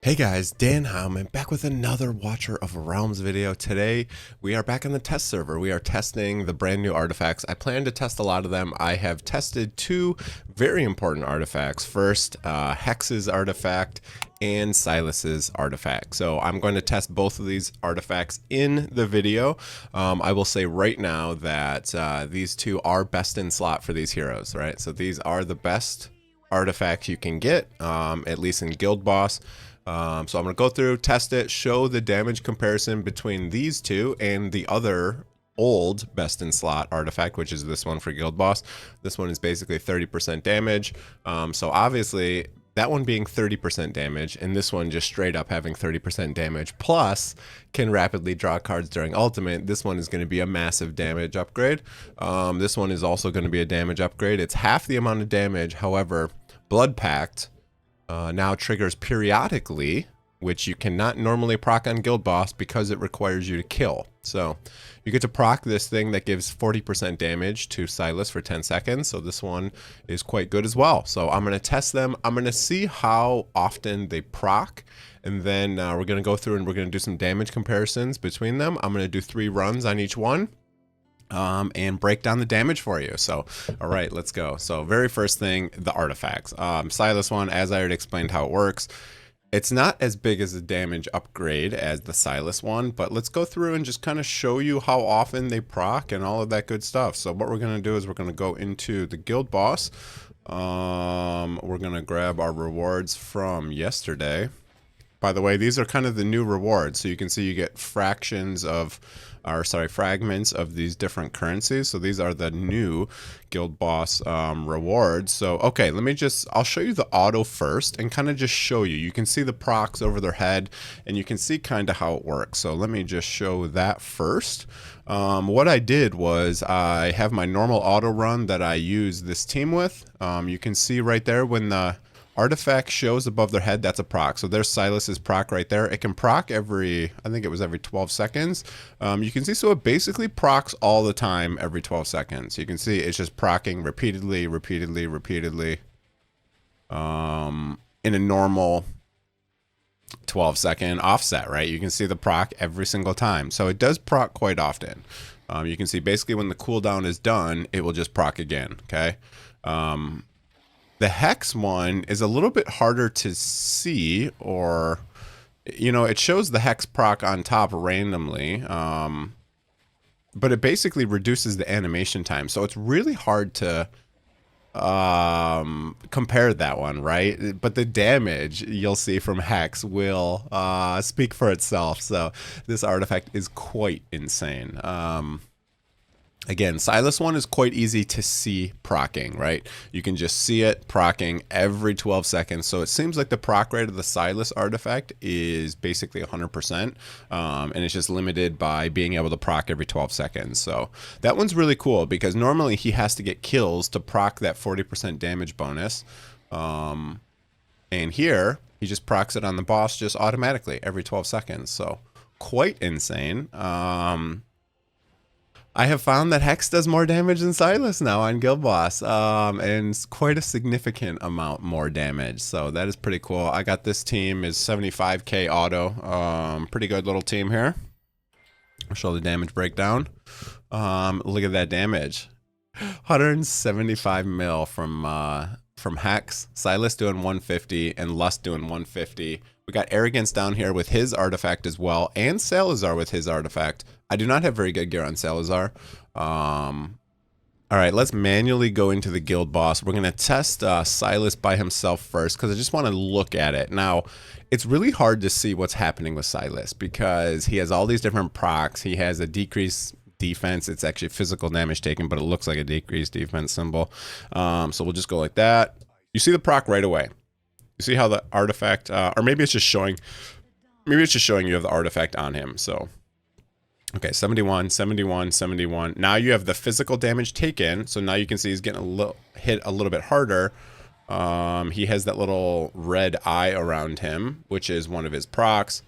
Hey guys, Dan Howman back with another Watcher of Realms video. Today we are back on the test server. We are testing the brand new artifacts. I plan to test a lot of them. I have tested two very important artifacts. First, Hex's artifact and Silas's artifact. So I'm going to test both of these artifacts in the video. I will say right now that these two are best in slot for these heroes, right? So these are the best artifacts you can get, at least in Guild Boss. So I'm going to go through, test it, show the damage comparison between these two and the other old best in slot artifact, which is this one for Guild Boss. This one is basically 30% damage. So obviously that one being 30% damage and this one just straight up having 30% damage plus can rapidly draw cards during ultimate. This one is going to be a massive damage upgrade. This one is also going to be a damage upgrade. It's half the amount of damage. However, Blood Pact now triggers periodically, which you cannot normally proc on Guild Boss because it requires you to kill. So you get to proc this thing that gives 40% damage to Silas for 10 seconds. So this one is quite good as well. So I'm going to test them. I'm going to see how often they proc. And then we're going to go through and we're going to do some damage comparisons between them. I'm going to do 3 runs on each one. And break down the damage for you. So, all right, let's go. So very first thing, the artifacts. Silas one, as I already explained how it works, it's not as big as a damage upgrade as the Silas one, but let's go through and just kind of show you how often they proc and all of that good stuff. So what we're going to do is we're going to go into the Guild Boss. We're going to grab our rewards from yesterday. By the way, these are kind of the new rewards. So you can see you get fragments of these different currencies. So these are the new Guild Boss rewards. So, okay, I'll show you the auto first and kind of just show you. You can see the procs over their head and you can see kind of how it works. So let me just show that first. What I did was I have my normal auto run that I use this team with. You can see right there when the artifact shows above their head, that's a proc. So there's Silas's proc right there. It can proc every 12 seconds. You can see, so it basically procs all the time every 12 seconds. You can see it's just procking repeatedly, in a normal 12-second offset, right? You can see the proc every single time. So it does proc quite often. You can see basically when the cooldown is done, it will just proc again, okay? The Hex one is a little bit harder to see, or, you know, it shows the Hex proc on top randomly, but it basically reduces the animation time. So it's really hard to compare that one, right? But the damage you'll see from Hex will speak for itself. So this artifact is quite insane. Again, Silas one is quite easy to see procking, right? You can just see it procking every 12 seconds. So it seems like the proc rate of the Silas artifact is basically 100%. And it's just limited by being able to proc every 12 seconds. So that one's really cool because normally he has to get kills to proc that 40% damage bonus. And here he just procs it on the boss just automatically every 12 seconds. So quite insane. I have found that Hex does more damage than Silas now on Guild Boss, and quite a significant amount more damage. So that is pretty cool. I got this team is 75k auto. Pretty good little team here. I'll show the damage breakdown. Look at that damage. 175 mil from Hex. Silas doing 150 and Lust doing 150. We got Arrogance down here with his artifact as well, and Salazar with his artifact. I do not have very good gear on Salazar. All right, let's manually go into the Guild Boss. We're going to test Silas by himself first because I just want to look at it. Now, it's really hard to see what's happening with Silas because he has all these different procs. He has a decreased defense. It's actually physical damage taken, but it looks like a decreased defense symbol. So we'll just go like that. You see the proc right away. You see how the artifact, or maybe it's just showing you have the artifact on him. So, okay, 71, 71, 71. Now you have the physical damage taken. So now you can see he's getting hit a little bit harder. He has that little red eye around him, which is one of his procs.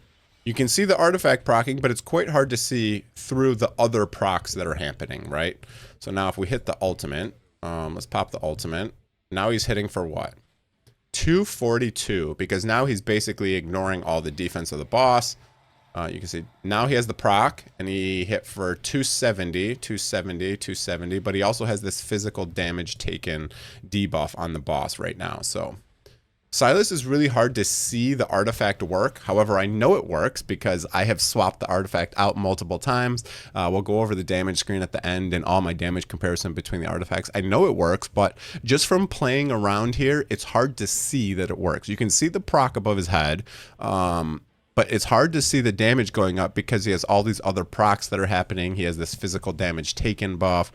You can see the artifact procking, but it's quite hard to see through the other procs that are happening, right? So now if we hit the ultimate, let's pop the ultimate. Now he's hitting for what? 242, because now he's basically ignoring all the defense of the boss. You can see now he has the proc, and he hit for 270, 270, 270, but he also has this physical damage taken debuff on the boss right now. So Silas is really hard to see the artifact work. However, I know it works because I have swapped the artifact out multiple times. We'll go over the damage screen at the end and all my damage comparison between the artifacts. I know it works, but just from playing around here, it's hard to see that it works. You can see the proc above his head, but it's hard to see the damage going up because he has all these other procs that are happening. He has this physical damage taken buff.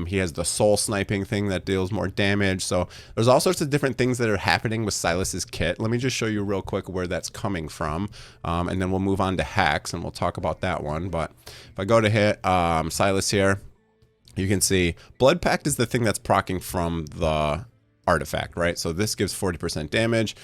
He has the soul sniping thing that deals more damage. So there's all sorts of different things that are happening with Silas's kit. Let me just show you real quick where that's coming from. And then we'll move on to Hex and we'll talk about that one. But if I go to hit Silas here, you can see Blood Pact is the thing that's proccing from the artifact, right? So this gives 40% damage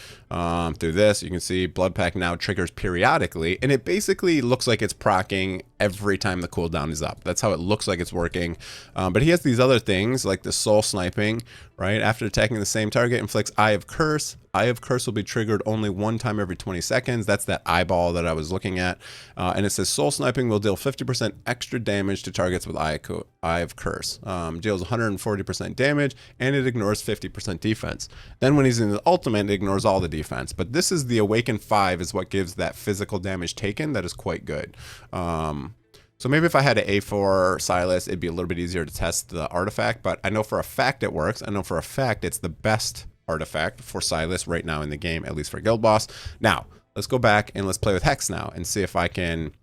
through this. You can see Blood Pact now triggers periodically, and it basically looks like it's proccing every time the cooldown is up. That's how it looks like it's working. But he has these other things like the soul sniping, right? After attacking the same target, inflicts Eye of Curse. Eye of Curse will be triggered only one time every 20 seconds. That's that eyeball that I was looking at. And it says soul sniping will deal 50% extra damage to targets with Eye of Curse. Deals 140% damage, and it ignores 50% defense. Then when he's in the ultimate, it ignores all the defense. But this is the Awaken 5 is what gives that physical damage taken. That is quite good. So maybe if I had an A4 Silas, it'd be a little bit easier to test the artifact, but I know for a fact it works. I know for a fact it's the best artifact for Silas right now in the game, at least for Guild Boss. Now, let's go back and let's play with Hex now and see if I can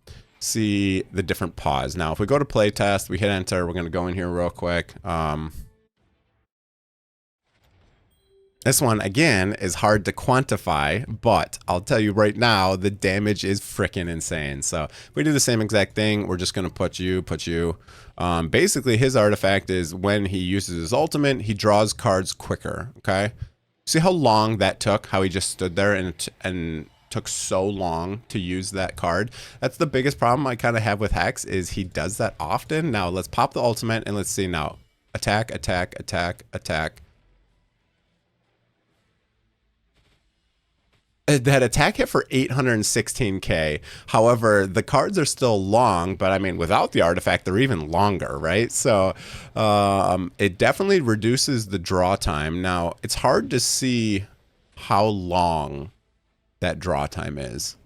see the different pause. Now, if we go to playtest, we hit enter, we're going to go in here real quick. This one, again, is hard to quantify, but I'll tell you right now, the damage is freaking insane. So if we do the same exact thing, we're just going to put you. Basically, his artifact is when he uses his ultimate, he draws cards quicker, okay? See how long that took, how he just stood there and took so long to use that card? That's the biggest problem I kind of have with Hex, is he does that often. Now, let's pop the ultimate, and let's see now. Attack, attack, attack, attack. That attack hit for 816k. However, the cards are still long, but I mean, without the artifact, they're even longer, right? So it definitely reduces the draw time. Now, it's hard to see how long that draw time is.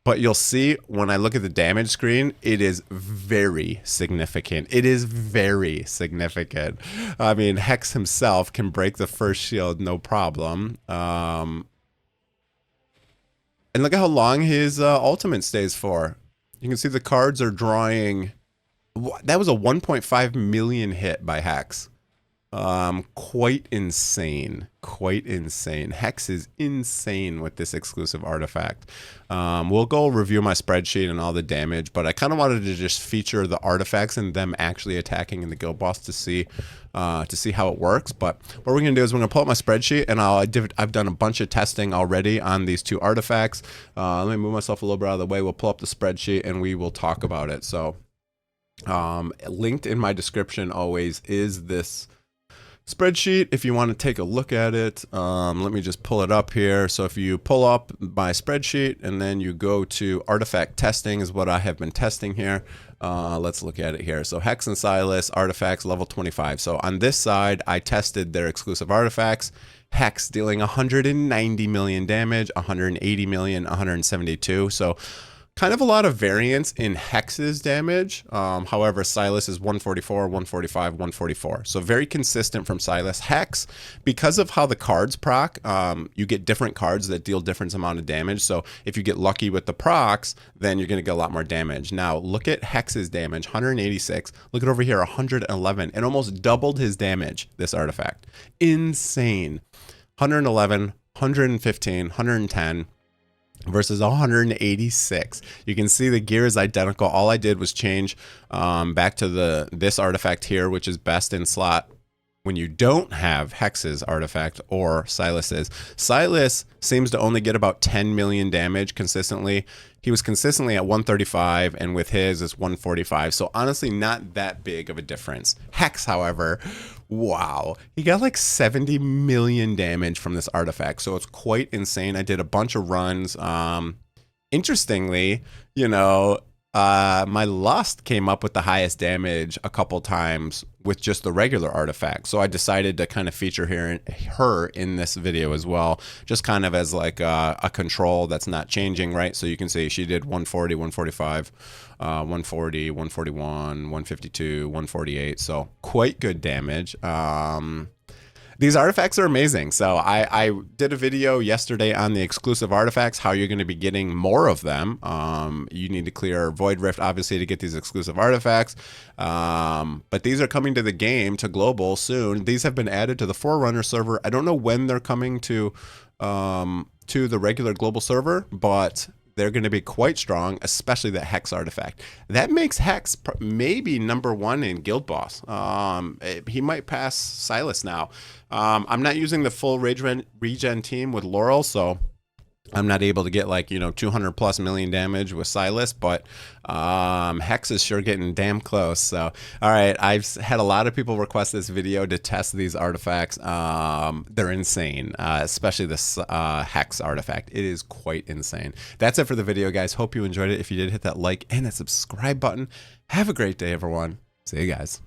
But you'll see when I look at the damage screen, it is very significant. It is very significant. I mean, Hex himself can break the first shield, no problem. And look at how long his ultimate stays for. You can see the cards are drawing. That was a 1.5 million hit by Hex. Quite insane. Quite insane. Hex is insane with this exclusive artifact. We'll go review my spreadsheet and all the damage, but I kind of wanted to just feature the artifacts and them actually attacking in the guild boss to see how it works. But what we're gonna do is we're gonna pull up my spreadsheet, and I've done a bunch of testing already on these two artifacts. Let me move myself a little bit out of the way. We'll pull up the spreadsheet and we will talk about it. So linked in my description always is this spreadsheet if you want to take a look at it. Let me just pull it up here. So if you pull up my spreadsheet and then you go to artifact testing is what I have been testing here. Let's look at it here. So Hex and Silas artifacts level 25. So on this side, I tested their exclusive artifacts. Hex dealing 190 million damage, 180 million, 172. So kind of a lot of variance in Hex's damage. However, Silas is 144, 145, 144. So very consistent from Silas. Hex, because of how the cards proc, you get different cards that deal different amount of damage. So if you get lucky with the procs, then you're going to get a lot more damage. Now, look at Hex's damage, 186. Look at over here, 111. It almost doubled his damage, this artifact. Insane. 111, 115, 110. Versus 186. You can see the gear is identical. All I did was change back to this artifact here, which is best in slot when you don't have Hex's artifact or Silas's. Silas seems to only get about 10 million damage consistently. He was consistently at 135, and with his it's 145. So honestly, not that big of a difference. Hex, however, wow, he got like 70 million damage from this artifact. So it's quite insane. I did a bunch of runs. Interestingly, you know, my Lust came up with the highest damage a couple times with just the regular artifact. So I decided to kind of feature her in this video as well, just kind of as like a control that's not changing, right? So you can see she did 140, 145, 140, 141, 152, 148. So quite good damage. These artifacts are amazing. So I did a video yesterday on the exclusive artifacts, how you're going to be getting more of them. You need to clear Void Rift, obviously, to get these exclusive artifacts. But these are coming to the game, to global, soon. These have been added to the Forerunner server. I don't know when they're coming to the regular global server, but they're going to be quite strong, especially that Hex artifact. That makes Hex maybe #1 in Guild Boss. He might pass Silas now. I'm not using the full regen team with Laurel, so I'm not able to get like, you know, 200+ million damage with Silas, but Hex is sure getting damn close. So, all right, I've had a lot of people request this video to test these artifacts. They're insane, especially this Hex artifact. It is quite insane. That's it for the video, guys. Hope you enjoyed it. If you did, hit that like and that subscribe button. Have a great day, everyone. See you guys.